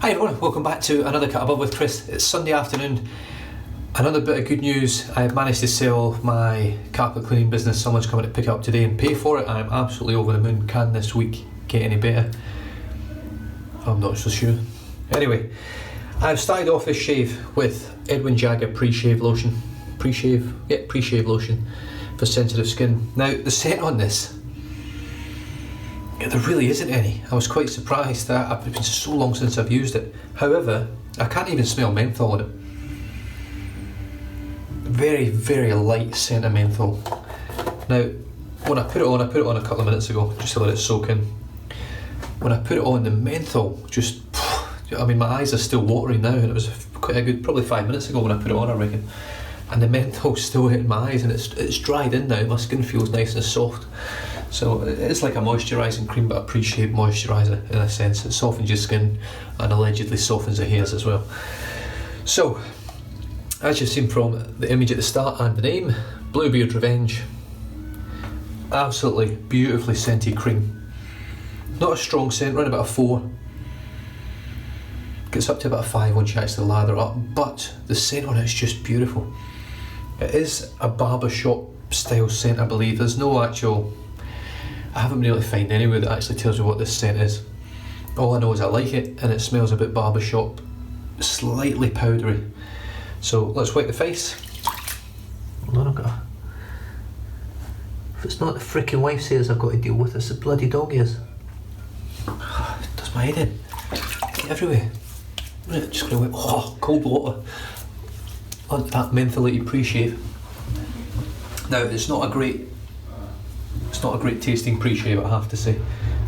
Hi everyone, welcome back to another Cut Above with Chris. It's Sunday afternoon. Another bit of good news. I've managed to sell my carpet cleaning business. Someone's coming to pick it up today and pay for it. I'm absolutely over the moon. Can this week get any better? I'm not so sure. Anyway, I've started off this shave with Edwin Jagger pre-shave lotion. Pre-shave lotion for sensitive skin. Now, the scent on this, there really isn't any. I was quite surprised that it's been so long since I've used it. However, I can't even smell menthol in it. Very, very light scent of menthol. Now, when I put it on a couple of minutes ago, just to let it soak in. When I put it on, the menthol just, I mean, my eyes are still watering now, and it was quite a good, probably 5 minutes ago when I put it on, I reckon. And the menthol's still hitting my eyes, and it's dried in now. My skin feels nice and soft. So it's like a moisturising cream, but a pre-shave moisturiser in a sense. It softens your skin and allegedly softens the hairs as well. So, as you've seen from the image at the start and the name, Bluebeard Revenge. Absolutely beautifully scented cream. Not a strong scent, around about a 4. Gets up to about a 5 once you actually lather up, but the scent on it is just beautiful. It is a barbershop style scent, I believe. There's no actual, I haven't been able to find anywhere that actually tells me what this scent is. All I know is I like it, and it smells a bit barbershop, slightly powdery. So let's wipe the face. Hold on, I've got if it's not the freaking wife says I've got to deal with, it's the bloody dog is. It does my head in. Get everywhere. Right, just gonna wipe, cold water onto that mentholated pre-shave. Now it's not a great tasting pre-shave, I have to say.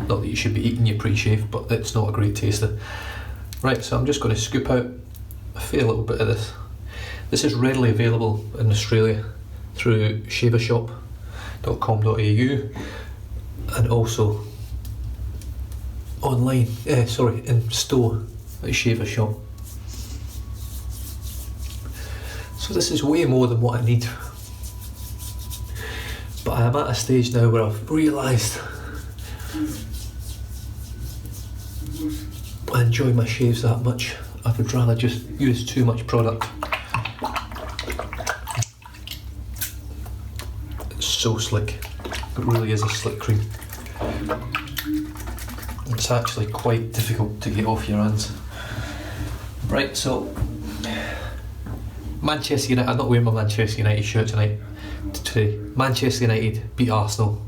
Not that you should be eating your pre-shave, but it's not a great taster. Right, so I'm just going to scoop out a fair little bit of this. This is readily available in Australia through shavershop.com.au and also online, in store at Shaver Shop. So this is way more than what I need. But I am at a stage now where I've realised I enjoy my shaves that much. I would rather just use too much product. It's so slick. It really is a slick cream. It's actually quite difficult to get off your hands. Right, so Manchester United, I'm not wearing my Manchester United shirt today. Manchester United beat Arsenal.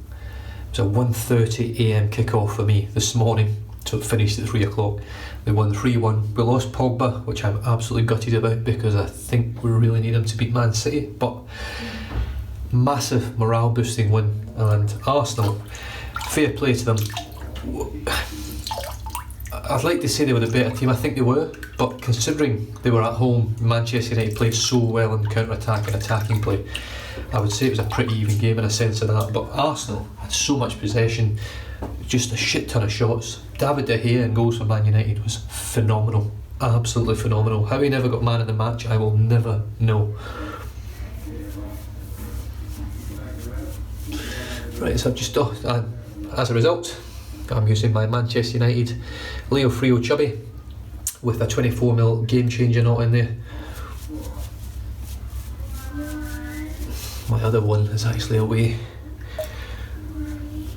It was a 1:30 AM kickoff for me this morning, so it finished at 3 o'clock. They won 3-1. We lost Pogba, which I'm absolutely gutted about because I think we really need him to beat Man City, but massive morale boosting win. And Arsenal, fair play to them. I'd like to say they were the better team, I think they were, but considering they were at home, Manchester United played so well in counter-attack and attacking play, I would say it was a pretty even game in a sense of that. But Arsenal had so much possession, just a shit ton of shots. David De Gea and goals for Man United was phenomenal, absolutely phenomenal. How he never got man of the match, I will never know. Right, so I've just done, as a result, I'm using my Manchester United Leo Frilot Chubby with a 24mm game changer knot in there. My other one is actually away.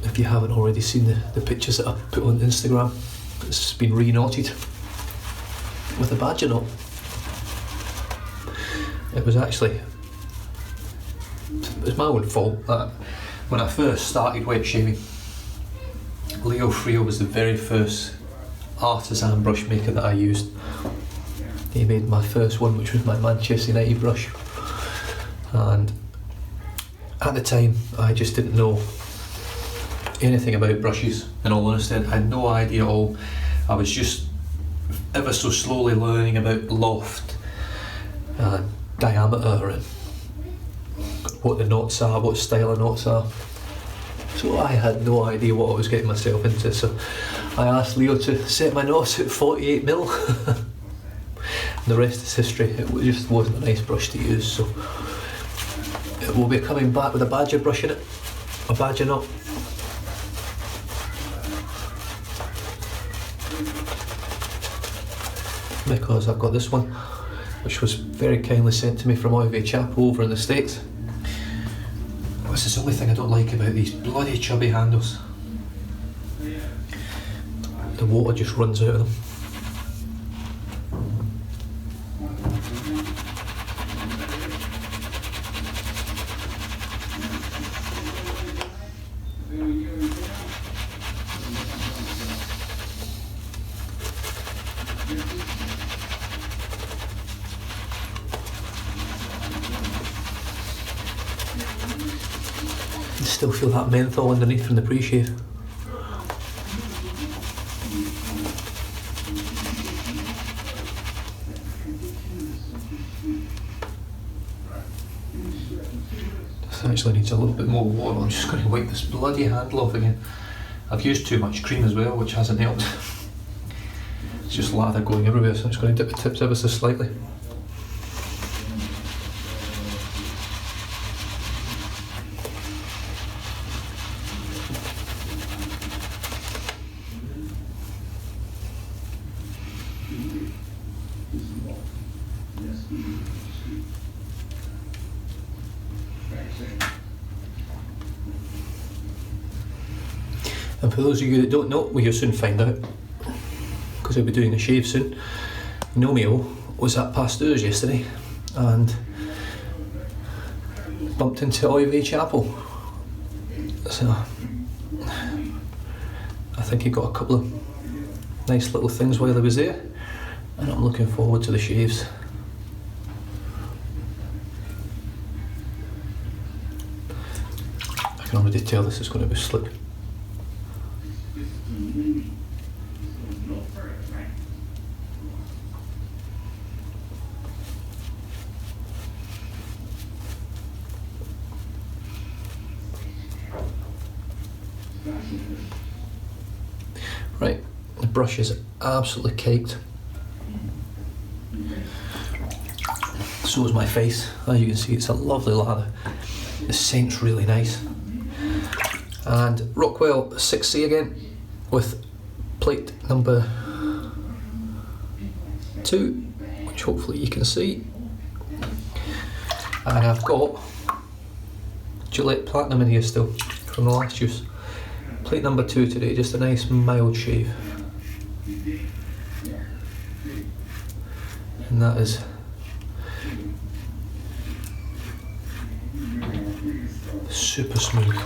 If you haven't already seen the pictures that I've put on Instagram, it's been re-knotted with a badger knot. It was my own fault that when I first started wet shaving, Leo Frilot was the very first artisan brush maker that I used. He made my first one, which was my Manchester United brush, and at the time I just didn't know anything about brushes. In all honesty, I had no idea at all. I was just ever so slowly learning about loft and diameter and what the knots are, what style of knots are. So I had no idea what I was getting myself into, so I asked Leo to set my knots at 48mm. The rest is history. It just wasn't a nice brush to use, so it will be coming back with a badger brush in it, a badger knot. because I've got this one, which was very kindly sent to me from Oivey Chapel over in the States. This is the only thing I don't like about these bloody chubby handles. The water just runs out of them. I still feel that menthol underneath from the pre-shave. This actually needs a little bit more water. I'm just going to wipe this bloody handle off again. I've used too much cream as well, which hasn't helped. It's just lather going everywhere, so I'm just going to dip the tips ever so slightly. And for those of you that don't know, well, you'll soon find out, because I'll be doing a shave soon. Nomeo was at Pasteur's yesterday and bumped into Oivey Chapel. So I think he got a couple of nice little things while he was there, and I'm looking forward to the shaves. I can already tell this is going to be slick. Right, the brush is absolutely caked. So is my face. As you can see, it's a lovely lather. The scent's really nice. And Rockwell 6C again with plate number 2, which hopefully you can see. And I've got Gillette Platinum in here still from the last use. Plate number 2 today, just a nice mild shave. And that is super smooth.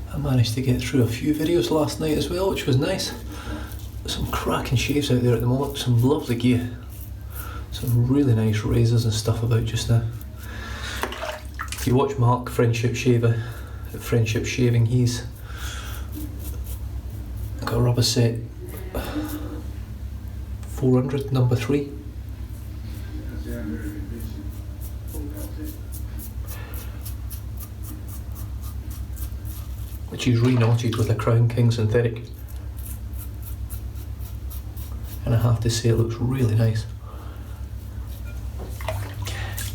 I managed to get through a few videos last night as well, which was nice. Some cracking shaves out there at the moment, some lovely gear. Some really nice razors and stuff about just now. If you watch Mark, Friendship Shaver, at Friendship Shaving, he's got a rubber set 400, number 3. Which he's re-knotted with a Crown King synthetic, and I have to say it looks really nice.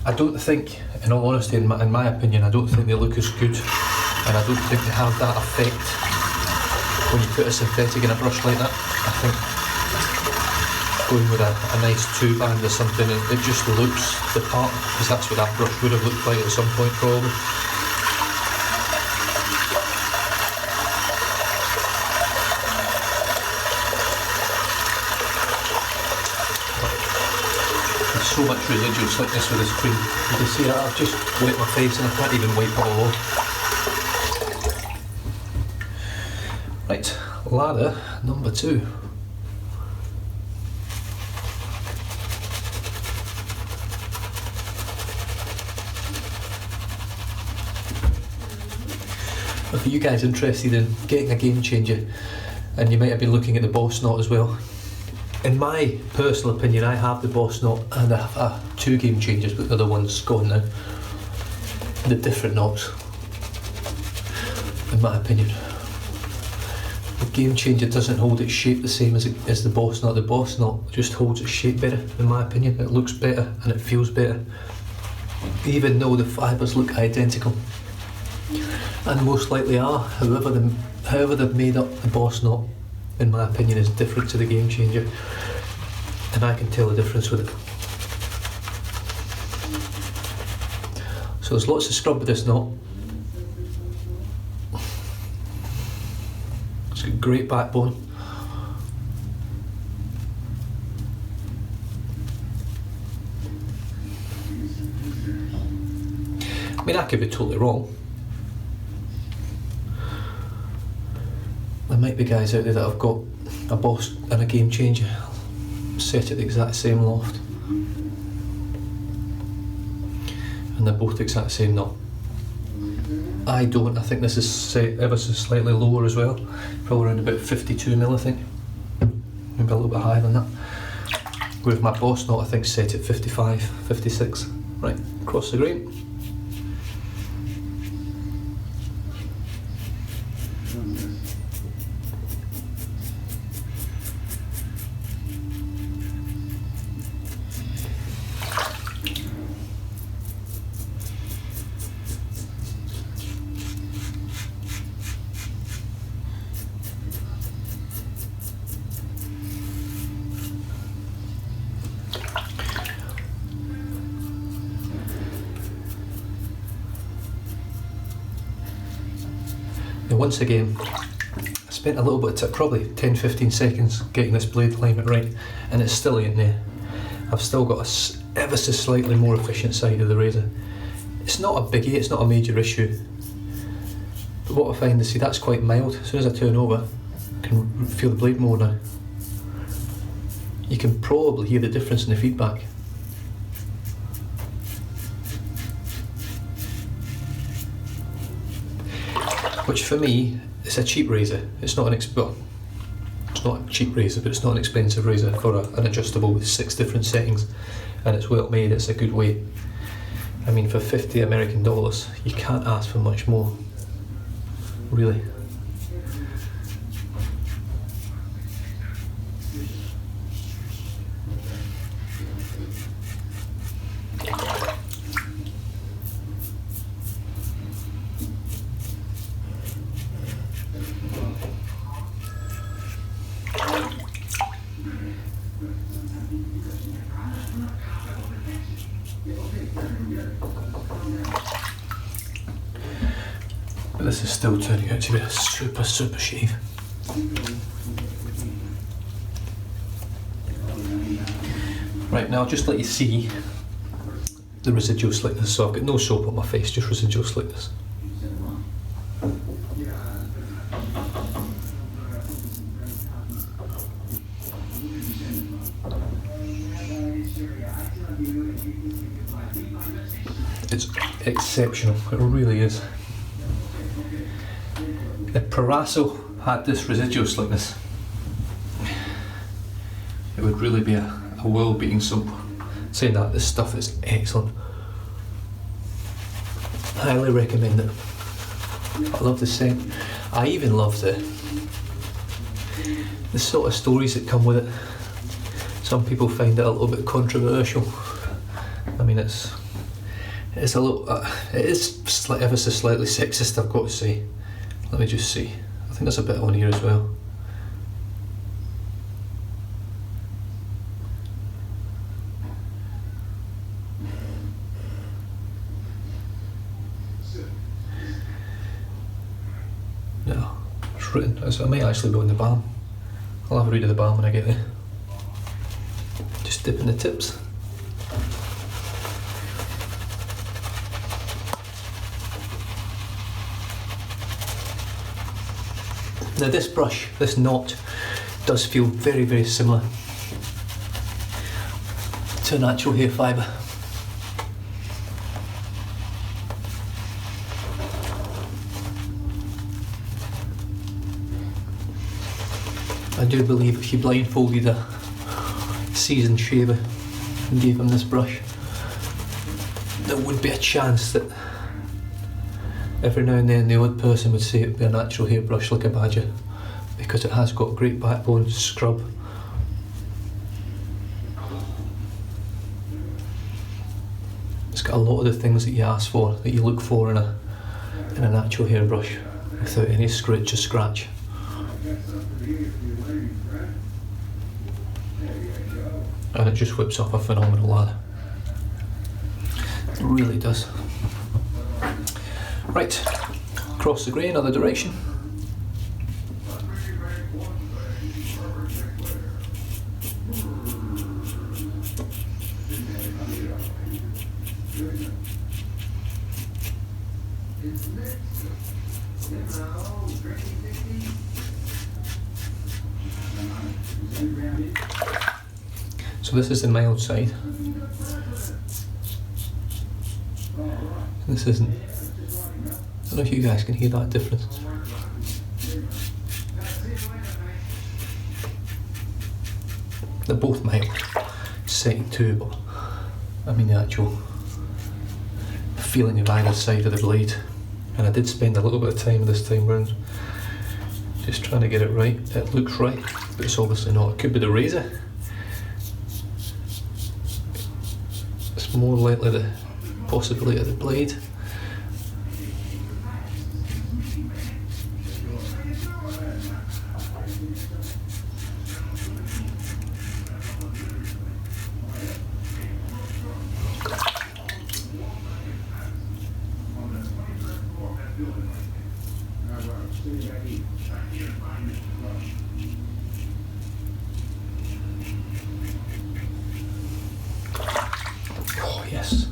I don't think, in all honesty, in my opinion, I don't think they look as good, and I don't think they have that effect when you put a synthetic in a brush like that. I think going with a nice 2-band or something, it just looks the part, because that's what that brush would have looked like at some point probably. So much residual slickness with this cream. You can see that I've just wet my face and I can't even wipe it all off. Right, lather number 2. for you guys interested in getting a game changer, and you might have been looking at the Boss knot as well, in my personal opinion, I have the Boss knot and I have 2 game changers, but the other one's gone now. The different knots, in my opinion. The game changer doesn't hold its shape the same as the Boss knot. The Boss knot just holds its shape better, in my opinion. It looks better and it feels better, even though the fibres look identical, and most likely are. However they've made up the Boss knot, in my opinion, is different to the game changer, and I can tell the difference with it. So there's lots of scrub with this knot. It's got great backbone. I mean, I could be totally wrong. There might be guys out there that have got a Boss and a game changer set at the exact same loft, and they're both the exact same knot. I don't. I think this is set ever so slightly lower as well, probably around about 52mm, I think, maybe a little bit higher than that. With my Boss knot, I think set at 55, 56. Right, across the grain. Now once again, I spent a little bit of probably 10-15 seconds getting this blade alignment right, and it's still in there. I've still got a ever so slightly more efficient side of the razor. It's not a biggie, it's not a major issue, but what I find is, see, that's quite mild. As soon as I turn over, I can feel the blade more now. You can probably hear the difference in the feedback. Which for me, it's a cheap razor. It's not it's not a cheap razor, but it's not an expensive razor for an adjustable with 6 different settings, and it's well made. It's a good weight. I mean, for $50 American, you can't ask for much more, really. But this is still turning out to be a super shave. Right, now I'll just let you see the residual slickness. So I've got no soap on my face, just residual slickness. It's exceptional, it really is. If Parasso had this residual slickness, it would really be a world-beating soap. Saying that, this stuff is excellent. Highly recommend it. I love the scent. I even love the sort of stories that come with it. Some people find it a little bit controversial. I mean, it is ever so slightly sexist, I've got to say. Let me just see. I think there's a bit on here as well. No, it's written. It might actually be on the balm. I'll have a read of the balm when I get there. Just dipping the tips. Now this brush, this knot, does feel very similar to a natural hair fibre. I do believe if you blindfolded a seasoned shaver and gave him this brush, there would be a chance that every now and then the odd person would say it would be a natural hairbrush like a badger, because it has got a great backbone scrub. It's got a lot of the things that you ask for, that you look for in a natural hairbrush, without any scratch or scratch. And it just whips up a phenomenal lather. It really does. Right, across the grain, other direction. So this is the mild side. This isn't. I don't know if you guys can hear that difference. They're both mild, setting too, but I mean the actual feeling of either side of the blade. And I did spend a little bit of time this time round just trying to get it right. It looks right, but it's obviously not. It could be the razor. It's more likely the possibility of the blade. Oh yes.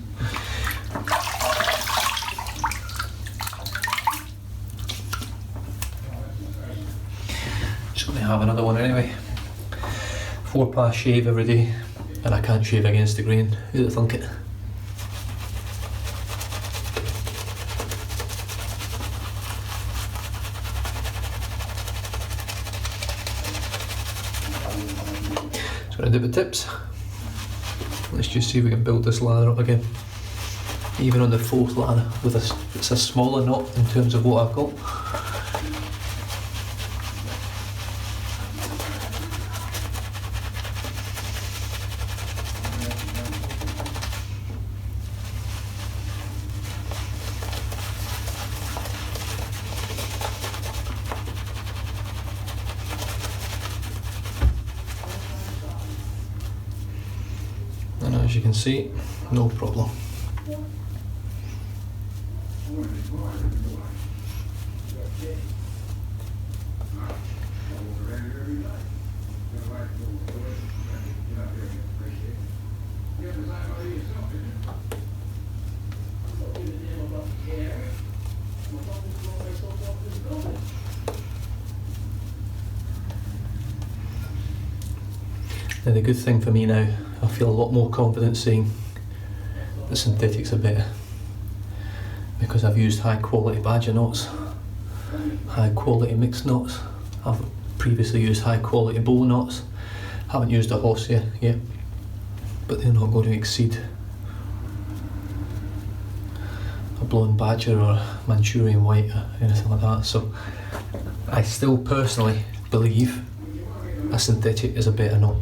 Just gonna have another one anyway. 4-pass shave every day, and I can't shave against the grain. Who'd have thunk it? So I'm gonna do the tips. Let's just see if we can build this lather up again. Even on the 4th lather, with it's a smaller knot in terms of what I've got. And as you can see, no problem. Now the good thing for me now, I feel a lot more confident saying the synthetics are better, because I've used high quality badger knots, high quality mixed knots. I've previously used high quality bow knots. Haven't used a horsehair yet, but they're not going to exceed a blonde badger or a Manchurian white or anything like that. So I still personally believe a synthetic is a better knot.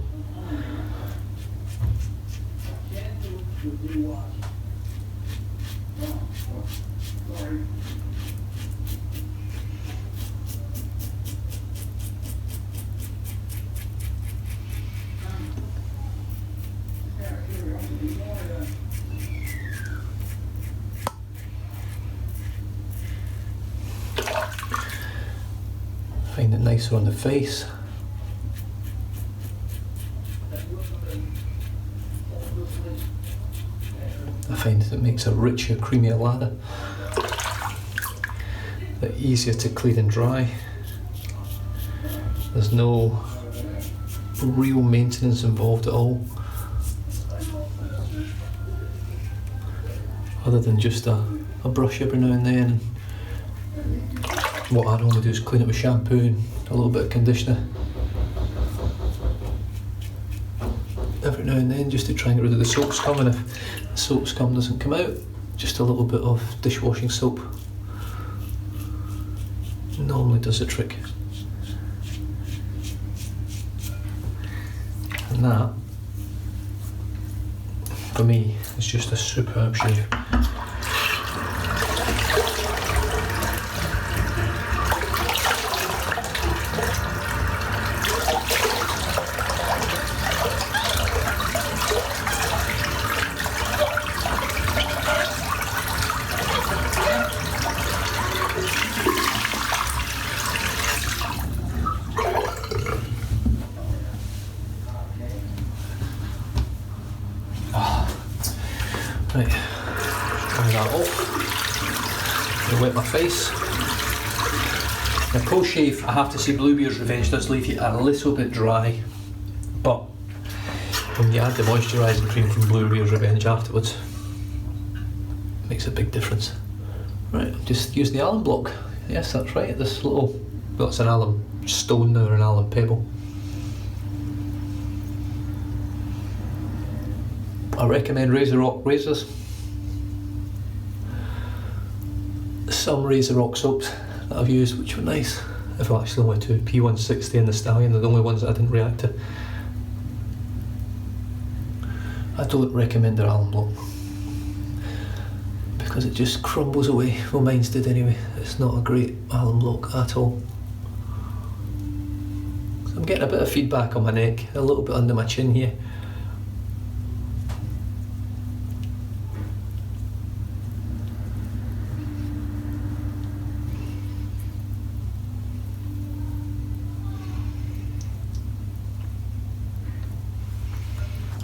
Find it nicer on the face. I find that it makes a richer, creamier lather. They're easier to clean and dry. There's no real maintenance involved at all, other than just a brush every now and then. What I normally do is clean it with shampoo and a little bit of conditioner. every now and then just to try and get rid of the soap scum, and if the soap scum doesn't come out, just a little bit of dishwashing soap normally does the trick. And that, for me, is just a superb shave. Right, dry that off. I'm gonna wet my face. Now post shave, I have to say Bluebeards Revenge does leave you a little bit dry, but when you add the moisturising cream from Bluebeards Revenge afterwards, it makes a big difference. Right, just use the alum block. Yes, that's right, this little, well, it's an alum stone now, or an alum pebble. I recommend Razor razors. Some Razor soaps that I've used which were nice. I've actually only two, P160 and the Stallion, they're the only ones that I didn't react to. I don't recommend their alum block because it just crumbles away. Well, mine's did anyway. It's not a great alum block at all. So I'm getting a bit of feedback on my neck, a little bit under my chin here.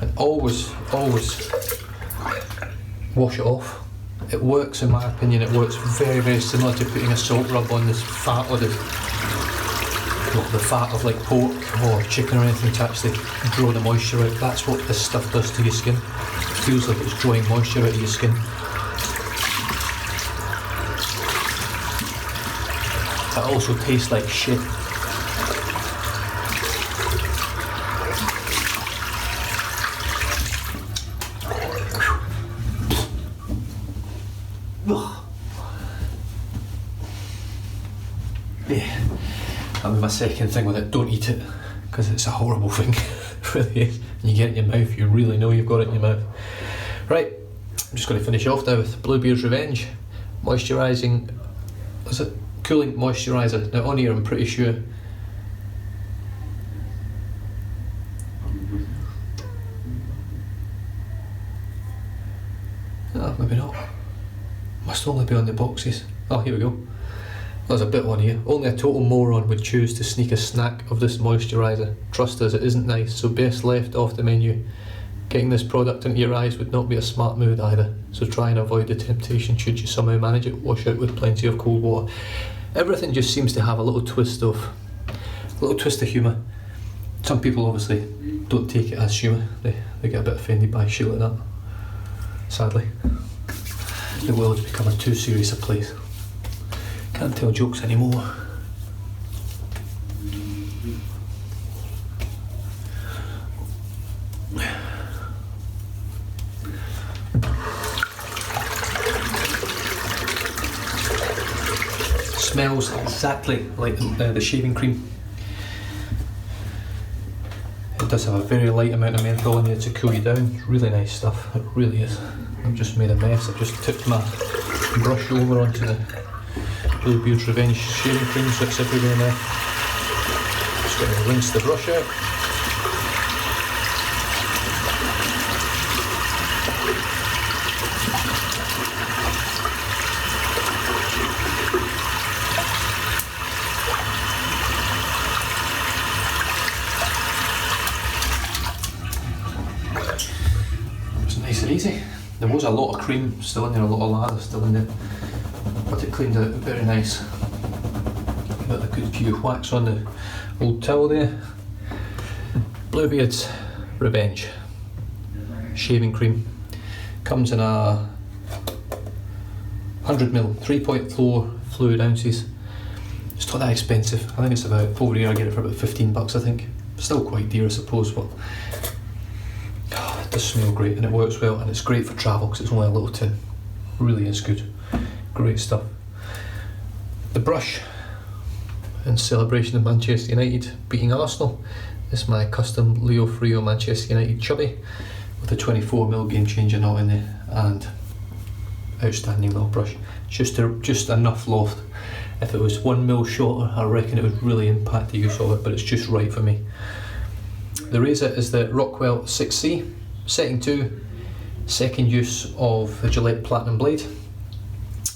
And always wash it off. It works, in my opinion, it works very, very similar to putting a salt rub on this fat, or the fat of like pork or chicken or anything to actually draw the moisture out. That's what this stuff does to your skin. It feels like it's drawing moisture out of your skin. It also tastes like shit. Yeah, I mean, my second thing with it, don't eat it, because it's a horrible thing. It really is. And you get it in your mouth, you really know you've got it in your mouth. Right, I'm just going to finish off now with Bluebeards Revenge moisturising, is it? Cooling moisturiser. Now on here I'm pretty sure maybe not. Must only be on the boxes. Oh, here we go. There's a bit on here. Only a total moron would choose to sneak a snack of this moisturiser. Trust us, it isn't nice, so best left off the menu. Getting this product into your eyes would not be a smart move either, so try and avoid the temptation should you somehow manage it. Wash out with plenty of cold water. Everything just seems to have a little twist of humour. Some people obviously don't take it as humour. They get a bit offended by shit like that. Sadly. The world's become a too serious a place. Can't tell jokes anymore. Smells exactly like the shaving cream. It does have a very light amount of menthol in there to cool you down. Really nice stuff, it really is. I've just made a mess. I've just tipped my brush over onto the Bluebeards Revenge shaving cream, so it's everywhere in there. Just going to rinse the brush out. It's nice and easy. There was a lot of cream still in there, a lot of lather still in there, but it cleaned it out very nice. Got a good few whacks on the old towel there. Bluebeards Revenge shaving cream comes in a 100ml, 3.4 fluid ounces. It's not that expensive. I think it's about, over here I get it for about $15 I think. Still quite dear I suppose, but does smell great and it works well, and it's great for travel because it's only a little tin. Really is good. Great stuff. The brush, in celebration of Manchester United beating Arsenal, is my custom Leo Frilot Manchester United chubby with a 24mm game changer knot in there, and outstanding little brush. Just enough loft. If it was 1mm shorter, I reckon it would really impact the use of it, but it's just right for me. The razor is the Rockwell 6C, setting 2, second use of the Gillette Platinum blade,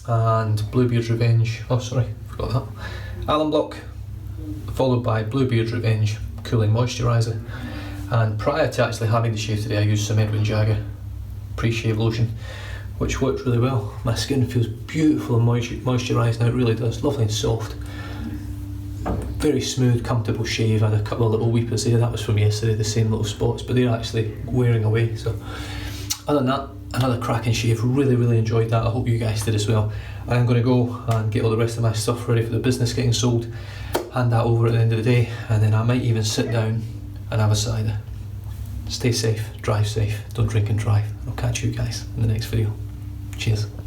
and Bluebeards Revenge, forgot that, alum block, followed by Bluebeards Revenge cooling moisturiser. And prior to actually having the shave today, I used some Edwin Jagger pre-shave lotion, which worked really well. My skin feels beautiful and moisturised now, it really does, lovely and soft. Very smooth, comfortable shave. I had a couple of little weepers there, that was from yesterday, the same little spots, but they're actually wearing away. So other than that, another cracking shave, really enjoyed that. I hope you guys did as well. I'm going to go and get all the rest of my stuff ready for the business getting sold, hand that over at the end of the day, and then I might even sit down and have a cider. Stay safe, drive safe, don't drink and drive. I'll catch you guys in the next video. Cheers.